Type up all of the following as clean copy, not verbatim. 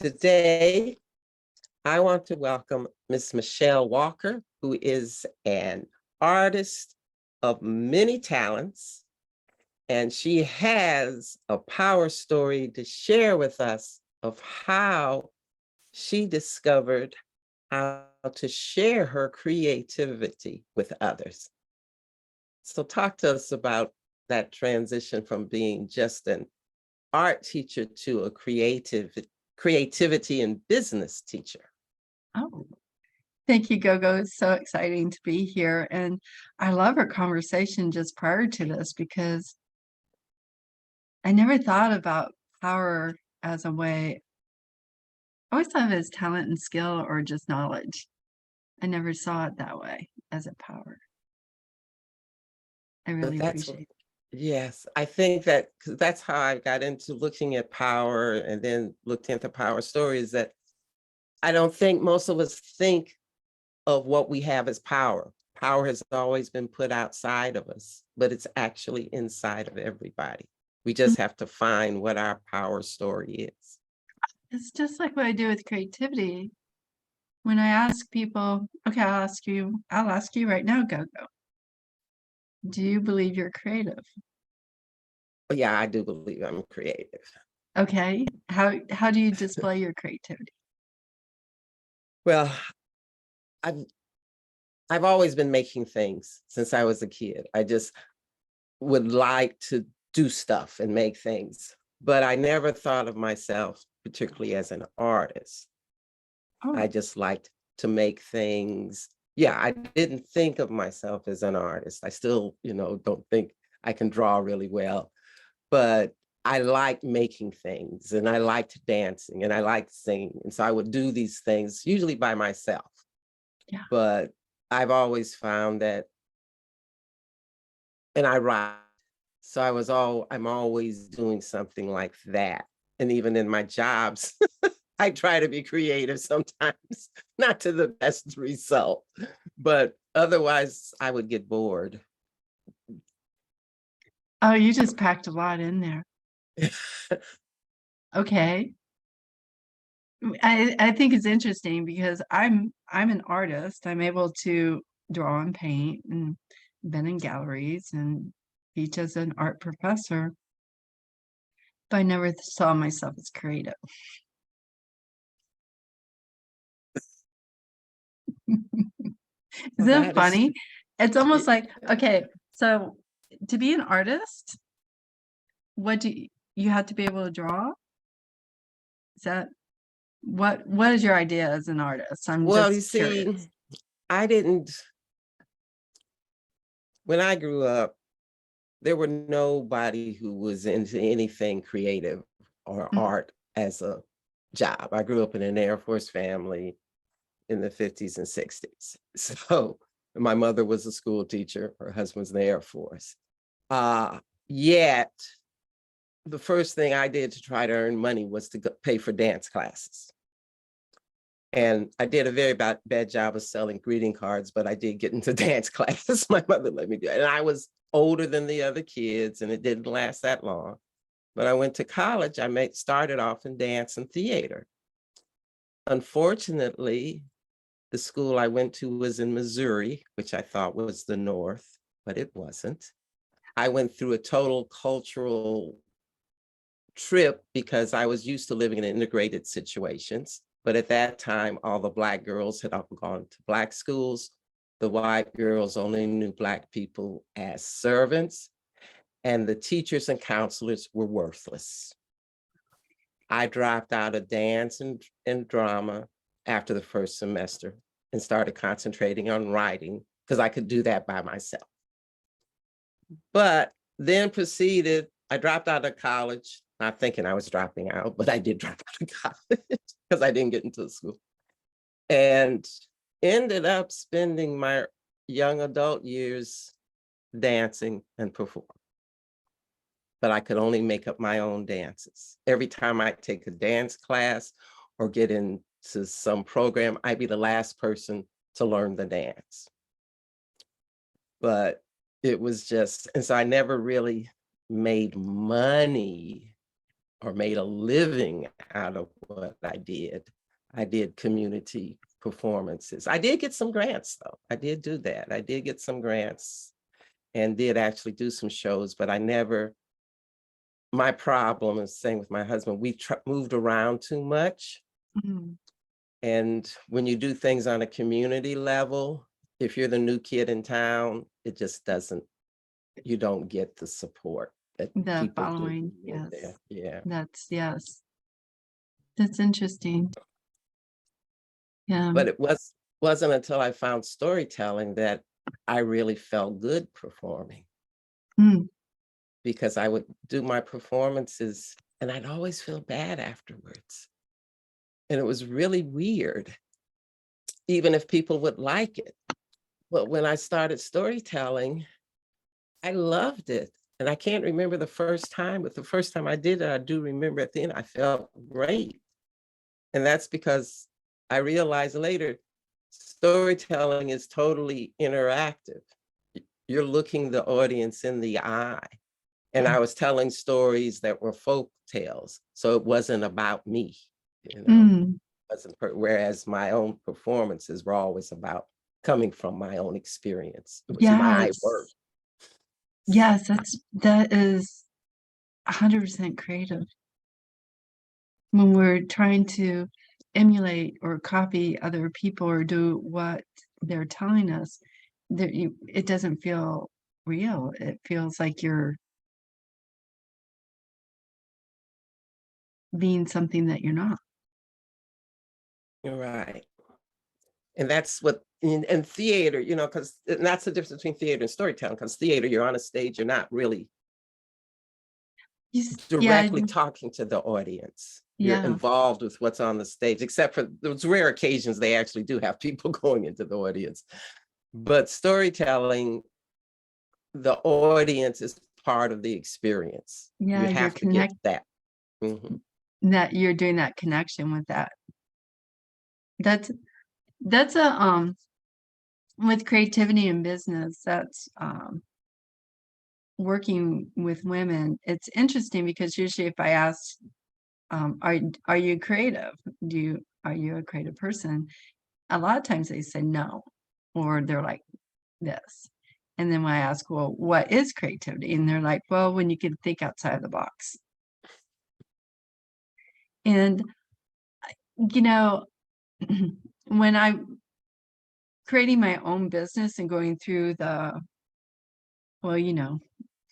Today, I want to welcome Miss Michelle Walker, who is an artist of many talents, and she has a power story to share with us of how she discovered how to share her creativity with others. So talk to us about that transition from being just an art teacher to a creativity and business teacher. Oh, thank you, Gogo. It's so exciting to be here. And I love our conversation just prior to this because I never thought about power as a way. I always thought of it as talent and skill or just knowledge. I never saw it that way as a power. I But really that's appreciate it. yes, I think that because that's how I got into looking at power and then looked into power stories, that I don't think most of us think of what we have as power. Power has always been put outside of us, but it's actually inside of everybody. We just have to find what our power story is. It's just like what I do with creativity. When I ask people, okay, I'll ask you right now, Gogo. Do you believe you're creative? But yeah, I do believe I'm creative. Okay. How do you display your creativity? Well, I've I've always been making things since I was a kid. I just would like to do stuff and make things, but I never thought of myself particularly as an artist. I Oh, just liked to make things. Yeah, I didn't think of myself as an artist. I still, don't think I can draw really well, but I liked making things and I liked dancing and I liked singing. And so I would do these things usually by myself. yeah. But I've always found that, and I write. So I'm always doing something like that. And even in my jobs, I try to be creative sometimes, not to the best result, but otherwise I would get bored. Oh, you just packed a lot in there. Okay. I think it's interesting because I'm an artist. I'm able to draw and paint and been in galleries and teach as an art professor, but I never saw myself as creative. Well, Isn't it that is, funny? It's almost like, yeah. okay, so to be an artist, what do you have to be able to draw? Is that what is your idea as an artist? I'm Well, you just see, curious. I didn't, when I grew up, there were nobody who was into anything creative or Mm. art as a job. I grew up in an Air Force family in the 50s and 60s. So my mother was a school teacher, her husband's in the Air Force. Yet the first thing I did to try to earn money was to pay for dance classes. And I did a very bad job of selling greeting cards, but I did get into dance classes. My mother let me do it. And I was older than the other kids, and it didn't last that long. But I went to college. Started off in dance and theater. Unfortunately, the school I went to was in Missouri, which I thought was the North, but it wasn't. I went through a total cultural trip because I was used to living in integrated situations. But at that time, all the Black girls had all gone to Black schools. The white girls only knew Black people as servants, and the teachers and counselors were worthless. I dropped out of dance and drama after the first semester and started concentrating on writing because I could do that by myself. But then I dropped out of college, not thinking I was dropping out, but I did drop out of college because I didn't get into school, and ended up spending my young adult years dancing and performing. But I could only make up my own dances. Every time I take a dance class or get into some program, I'd be the last person to learn the dance. But it was just, and so I never really made money or made a living out of what I did. I did community performances. I did get some grants though. I did do that. I did get some grants and did actually do some shows, but I never, my problem is same with my husband, we moved around too much. Mm. And when you do things on a community level, if you're the new kid in town, it just doesn't, you don't get the support that The people do when following, you live there. yes. Yeah. Yes. That's interesting. Yeah. But it wasn't until I found storytelling that I really felt good performing, Mm. because I would do my performances and I'd always feel bad afterwards. And it was really weird, even if people would like it. But when I started storytelling, I loved it. And I can't remember the first time, but the first time I did it, I do remember at the end, I felt great. And that's because I realized later, storytelling is totally interactive. You're looking the audience in the eye. And Yeah. I was telling stories that were folk tales. So it wasn't about me, you know. Mm. Whereas my own performances were always about coming from my own experience. It was my work. Yes. Yes, that is 100% creative. When we're trying to emulate or copy other people or do what they're telling us, it doesn't feel real. It feels like you're being something that you're not. You're right. And that's what in theater, you know, because that's the difference between theater and storytelling. Because theater, you're on a stage, you're not really Yeah, directly talking to the audience. You're yeah, involved with what's on the stage, except for those rare occasions they actually do have people going into the audience. But storytelling, the audience is part of the experience. You yeah. have to get that. Mhm. That you're doing that connection with that. That's that's a with creativity in business. That's working with women. It's interesting because usually if I ask, are you creative? Are you a creative person? A lot of times they say no, or they're like this. And then when I ask, well, what is creativity? And they're like, well, when you can think outside the box. And, you know, when I'm creating my own business and going through well,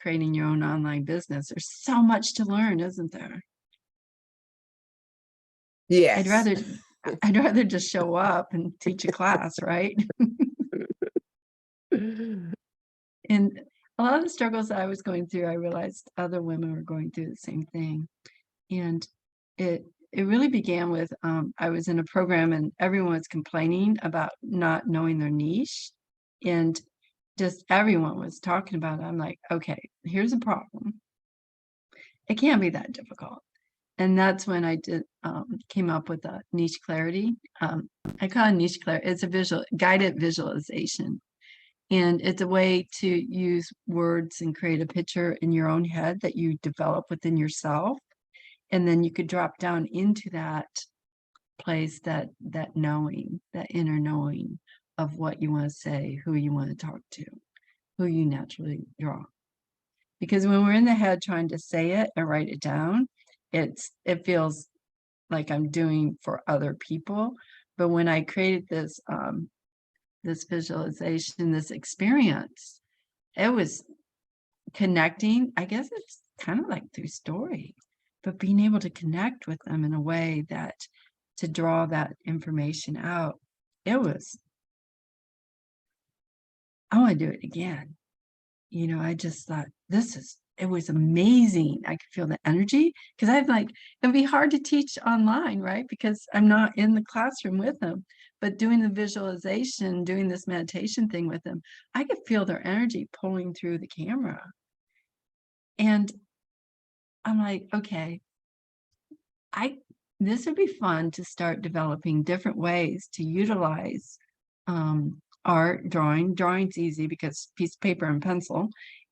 creating your own online business, there's so much to learn, isn't there? I'd Yes. rather I'd rather just show up and teach a class, right? And a lot of the struggles that I was going through, I realized other women were going through the same thing. And it really began with I was in a program and everyone was complaining about not knowing their niche. And just everyone was talking about it. I'm like, okay, here's a problem. It can't be that difficult. And that's when I came up with a niche clarity. I call it niche clarity. It's a guided visualization. And it's a way to use words and create a picture in your own head that you develop within yourself. And then you could drop down into that place, that knowing, that inner knowing of what you want to say, who you want to talk to, who you naturally draw. Because when we're in the head trying to say it and write it down, it feels like I'm doing for other people. But when I created this visualization, this experience, it was connecting. I guess it's kind of like through story, but being able to connect with them in a way that to draw that information out, I want to do it again. I just thought it was amazing. I could feel the energy because I'm like, it'd be hard to teach online, right? Because I'm not in the classroom with them, but doing the visualization, doing this meditation thing with them, I could feel their energy pulling through the camera. And I'm like, okay, this would be fun to start developing different ways to utilize art, drawing. Drawing's easy because piece of paper and pencil,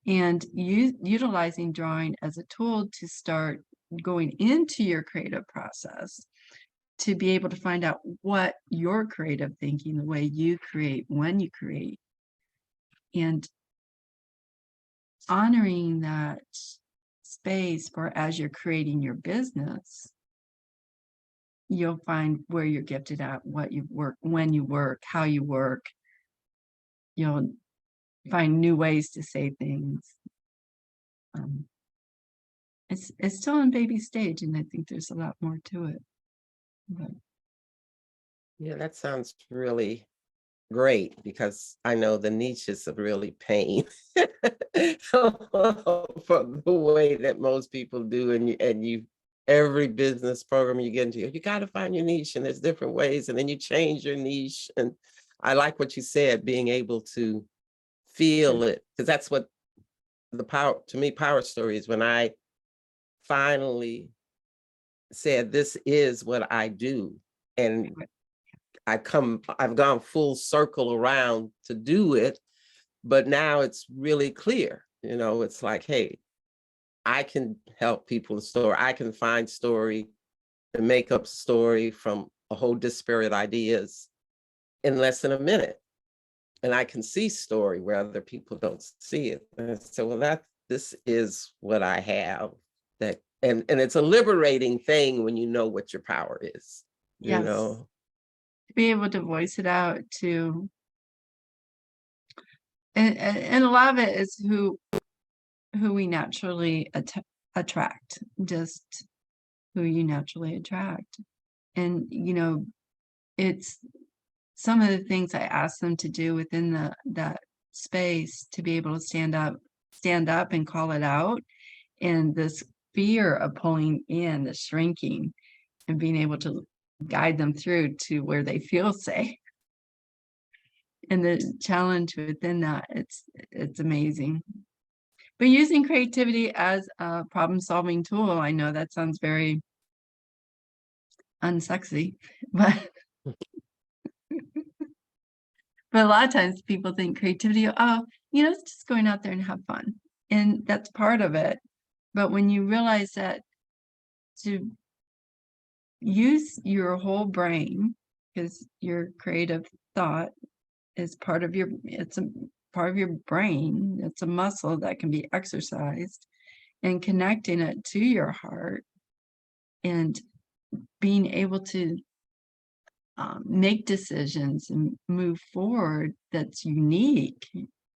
and utilizing drawing as a tool to start going into your creative process to be able to find out what your creative thinking, the way you create, when you create, and honoring that space for as you're creating your business, you'll find where you're gifted at, what you work, when you work, how you work. You'll find new ways to say things. Um, it's still in baby stage, and I think there's a lot more to it. But Yeah, that sounds really great because I know the niche is a really pain for the way that most people do, and you every business program you get into, you got to find your niche, and there's different ways, and then you change your niche. And I like what you said, being able to feel it, because that's what the power to me, power story is when I finally said, this is what I do. And I've gone full circle around to do it, but now it's really clear. It's like, hey, I can help people with story. I can find story and make up story from a whole disparate ideas in less than a minute. And I can see story where other people don't see it. And so, well, this is what I have. And it's a liberating thing when you know what your power is, yes, to be able to voice it out too. And a lot of it is who we naturally attract, just who you naturally attract. And it's some of the things I ask them to do within that space to be able to stand up and call it out. And this fear of pulling in, the shrinking, and being able to guide them through to where they feel safe. And the challenge within that, it's amazing. But using creativity as a problem-solving tool, I know that sounds very unsexy, but a lot of times people think creativity, oh, it's just going out there and have fun. And that's part of it. But when you realize that to use your whole brain, because your creative thought is it's a part of your brain. It's a muscle that can be exercised, and connecting it to your heart and being able to make decisions and move forward that's unique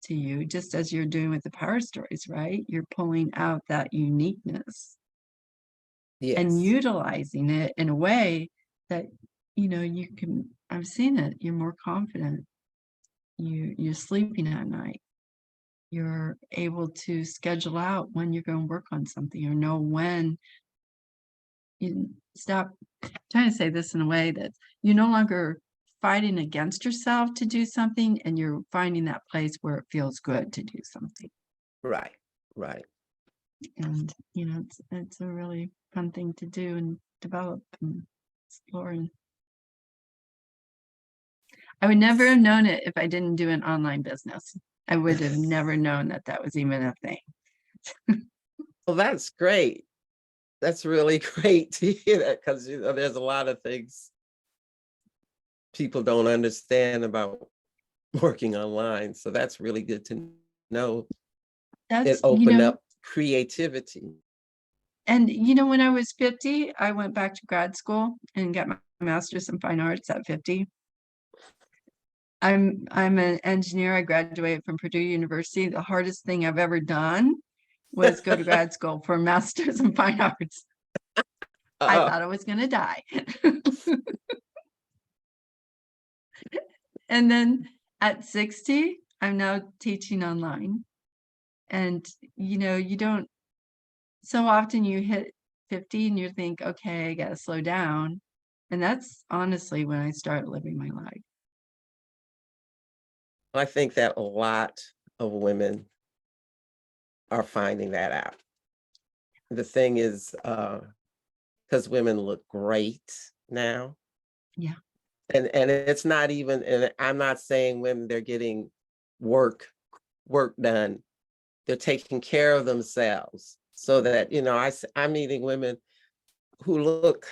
to you, just as you're doing with the power stories, right? You're pulling out that uniqueness and yes, utilizing it in a way that you can. I've seen it. You're more confident. You're sleeping at night. You're able to schedule out when you're going to work on something, or know when you stop. Trying to say this in a way that you're no longer fighting against yourself to do something, and you're finding that place where it feels good to do something. right, right. And it's a really fun thing to do and develop and explore. And I would never have known it if I didn't do an online business. I would have never known that was even a thing. Well, that's great. That's really great to hear that, because there's a lot of things people don't understand about working online. So that's really good to know. It That's opened up creativity. and when I was 50, I went back to grad school and got my master's in fine arts at 50. I'm an engineer. I graduated from Purdue University. The hardest thing I've ever done was go to grad school for a master's in fine arts. I thought I was going to die. And then at 60, I'm now teaching online. And you don't, so often you hit 50 and you think, okay, I got to slow down. And that's honestly when I start living my life. I think that a lot of women are finding that out. The thing is, because women look great now. Yeah. And it's not even, and I'm not saying when they're getting work done, they're taking care of themselves. so that, I'm meeting women who look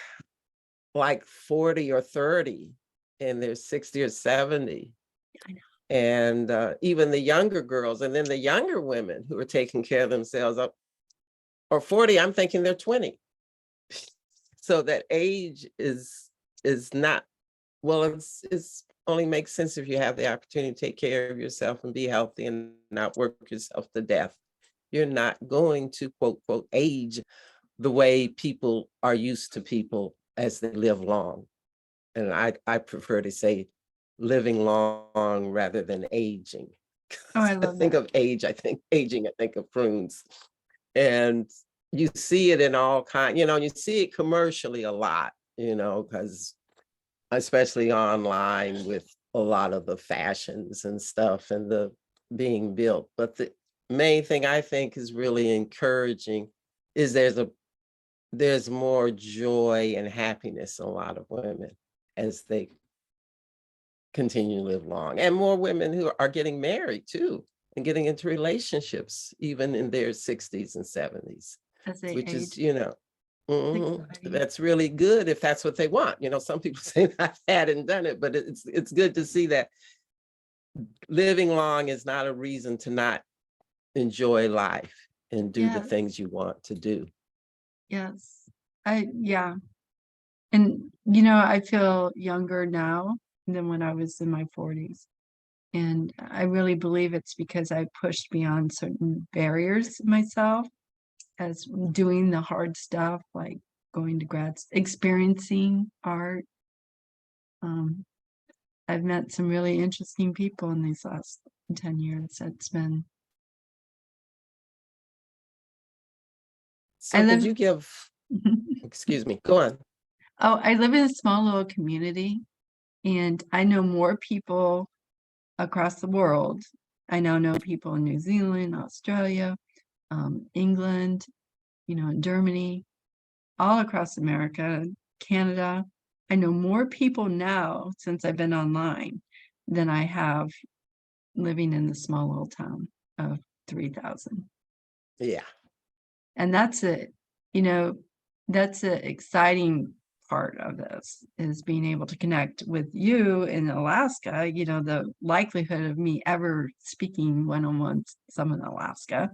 like 40 or 30 and they're 60 or 70. I know. And even the younger girls, and then the younger women who are taking care of themselves up or 40, I'm thinking they're 20. So that age is not, well, it's only makes sense if you have the opportunity to take care of yourself and be healthy and not work yourself to death. You're not going to quote, quote, age the way people are used to people as they live long. And I prefer to say living long rather than aging. Oh, I I love think that. of age, I think aging, I think of prunes. And you see it in all kind, you see it commercially a lot, because especially online with a lot of the fashions and stuff and the being built. But the main thing I think is really encouraging is there's more joy and happiness in a lot of women as they continue to live long, and more women who are getting married too and getting into relationships even in their 60s and 70s, As they which is, age, exciting. that's really good if that's what they want. Some people say I've had and done it, but it's good to see that living long is not a reason to not enjoy life and do the Yeah, things you want to do. yes. Yeah. And, I feel younger now than when I was in my 40s. And I really believe it's because I pushed beyond certain barriers myself as doing the hard stuff, like going to experiencing art. Um, I've met some really interesting people in these last 10 years. It's been, I So could live, you give, excuse me, go on. I live in a small little community and I know more people across the world. I now know people in New Zealand, Australia, England, in Germany, all across America, Canada. I know more people now since I've been online than I have living in the small little town of 3,000. Yeah. And that's it. You know, that's the exciting part of this is being able to connect with you in Alaska. The likelihood of me ever speaking one-on-one some in Alaska,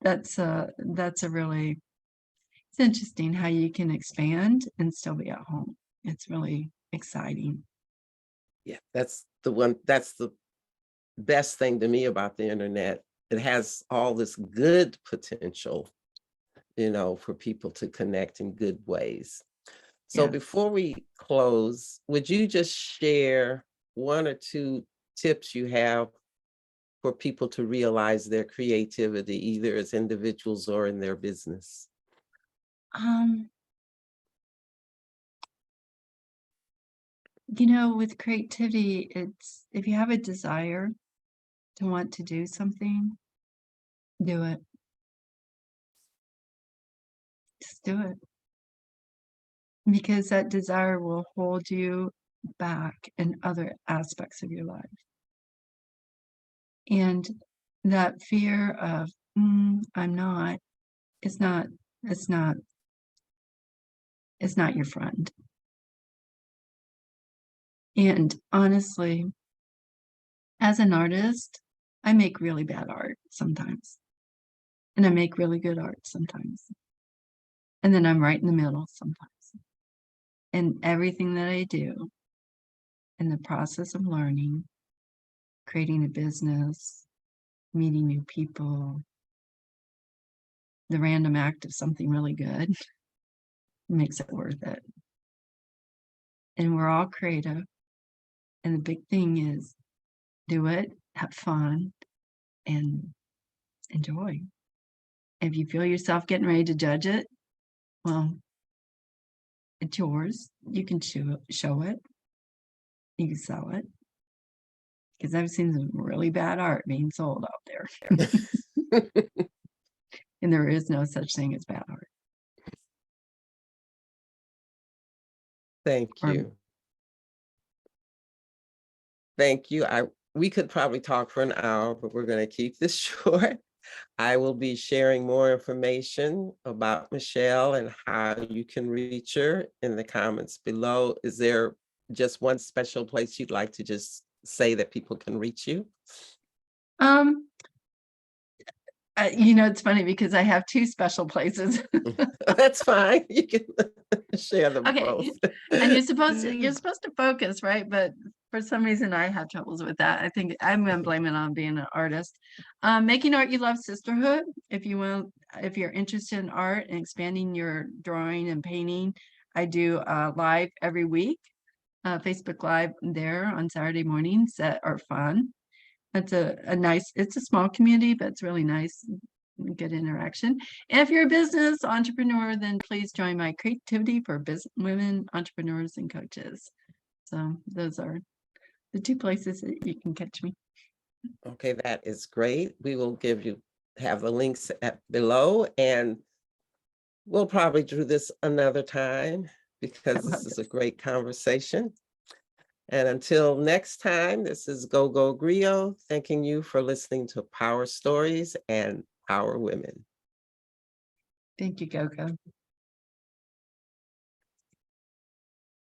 that's a really, it's interesting how you can expand and still be at home. It's really exciting. Yeah, that's the best thing to me about the internet. It has all this good potential, for people to connect in good ways. So Yes. before we close, would you just share one or two tips you have for people to realize their creativity, either as individuals or in their business? Um, with creativity, it's if you have a desire to want to do something, do it. Just do it. Because that desire will hold you back in other aspects of your life. And that fear of, I'm not, it's not, it's not, it's not your friend. And honestly, as an artist, I make really bad art sometimes. And I make really good art sometimes. And then I'm right in the middle sometimes. And everything that I do in the process of learning, creating a business, meeting new people, the random act of something really good makes it worth it. And we're all creative. And the big thing is do it, have fun, and enjoy. If you feel yourself getting ready to judge it, well, it's yours. You can show it, you can sell it. Because I've seen some really bad art being sold out there. And there is no such thing as bad art. Thank Or you. Thank you. We could probably talk for an hour, but we're going to keep this short. I will be sharing more information about Michelle and how you can reach her in the comments below. Is there just one special place you'd like to just say that people can reach you? Um, it's funny because I have two special places. That's fine. You can share them Okay, both. and you're supposed to focus, right? But for some reason I have troubles with that. I think I'm gonna blame it on being an artist. Making Art You Love Sisterhood. If you're interested in art and expanding your drawing and painting, I do live every week, Facebook Live there on Saturday mornings that are fun. It's a small community, but it's really nice, good interaction. And if you're a business entrepreneur, then please join my Creativity for Business Women Entrepreneurs and Coaches. So those are the two places that you can catch me. Okay, that is great. We will have the links below, and we'll probably do this another time because I love this is a this. great conversation. And until next time, this is Gogo Griot, thanking you for listening to Power Stories and Power Women. Thank you, Gogo.